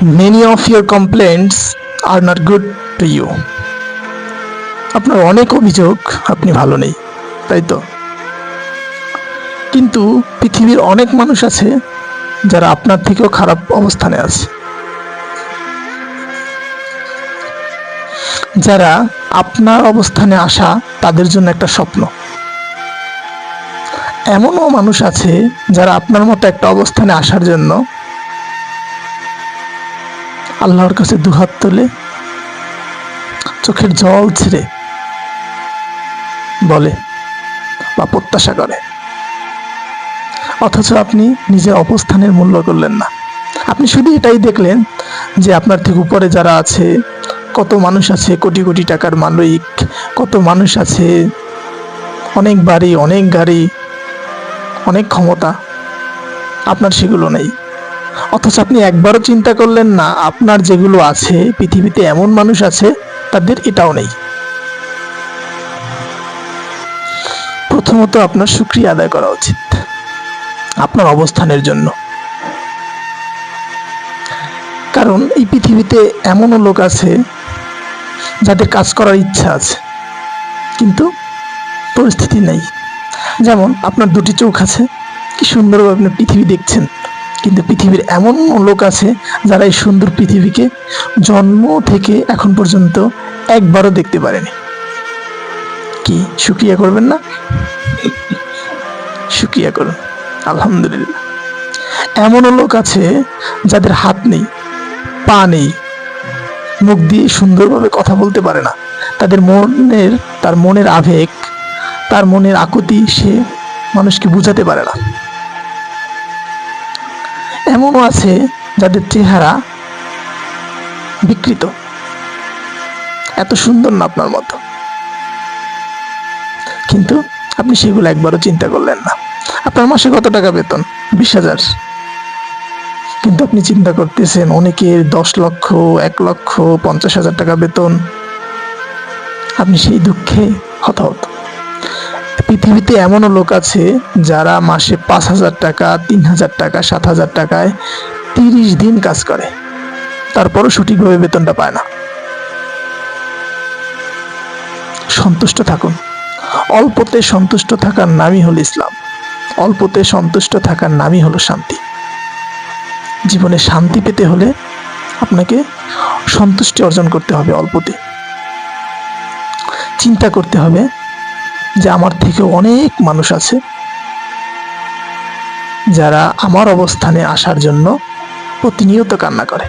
Many of your complaints are not good to you. আপনার অনেক অভিযোগ আপনি ভালো নেই, তাই তো? কিন্তু পৃথিবীর অনেক মানুষ আছে যারা আপনার থেকেও খারাপ অবস্থানে আছে, যারা আপনার অবস্থানে আসা তাদের জন্য একটা স্বপ্ন। এমনও মানুষ আছে যারা আপনার মতো একটা অবস্থানে আসার জন্য আল্লাহর কাছে দুহাত তোলে, চোখের জল ছেড়ে বলে বা প্রত্যাশা করে, অথচ আপনি নিজের অবস্থানের মূল্য করলেন না। আপনি শুধু এটাই দেখলেন যে আপনার থেকে উপরে যারা আছে, কত মানুষ আছে কোটি কোটি টাকার মালিক, কত মানুষ আছে অনেক বাড়ি, অনেক গাড়ি, অনেক ক্ষমতা, আপনার সেগুলো নেই। অথচ আপনি একবারও চিন্তা করলেন না আপনার যেগুলো আছে পৃথিবীতে এমন মানুষ আছে তাদের এটাও নেই। প্রথমত আপনার শুকরিয়া আদায় করা উচিত আপনার অবস্থানের জন্য। কারণ এই পৃথিবীতে এমনও লোক আছে যাদের কাজ করার ইচ্ছা আছে কিন্তু পরিস্থিতি নেই। যেমন আপনার দুটি চোখ আছে, কি সুন্দরভাবে আপনি পৃথিবী দেখছেন, কিন্তু পৃথিবীর এমন লোক আছে যারা এই সুন্দর পৃথিবীকে জন্ম থেকে এখন পর্যন্ত একবারও দেখতে পারেনি। কি শুকরিয়া করবেন না? শুকরিয়া করুন, আলহামদুলিল্লাহ। এমনও লোক আছে যাদের হাত নেই, পা নেই, মুখ দিয়ে সুন্দরভাবে কথা বলতে পারে না, তার মনের আবেগ, তার মনের আকুতি সে মানুষকে বুঝাতে পারে না। এমনও আছে যাদের চেহারা বিকৃত, এত সুন্দর না আপনার মতো, কিন্তু আপনি সেগুলো একবারও চিন্তা করলেন না। আপনার মাসে কত টাকা বেতন? 20,000। কিন্তু আপনি চিন্তা করতেছেন অনেকের 10 লক্ষ, 1 লক্ষ, 50,000 টাকা বেতন। আপনি সেই দুঃখে হতাহত। পৃথিবীতে এমনও লোক আছে যারা মাসে 5,000 টাকা, 3,000 টাকা, 7,000 টাকায় 30 দিন কাজ করে, তারপরও সঠিকভাবে বেতনটা পায় না। সন্তুষ্ট থাকুন। অল্পতে সন্তুষ্ট থাকার নামই হলো ইসলাম। অল্পতে সন্তুষ্ট থাকার নামই হলো শান্তি। জীবনে শান্তি পেতে হলে আপনাকে সন্তুষ্টি অর্জন করতে হবে অল্পতে। চিন্তা করতে হবে যে আমার থেকে অনেক মানুষ আছে যারা আমার অবস্থানে আসার জন্য প্রতিনিয়ত কান্না করে।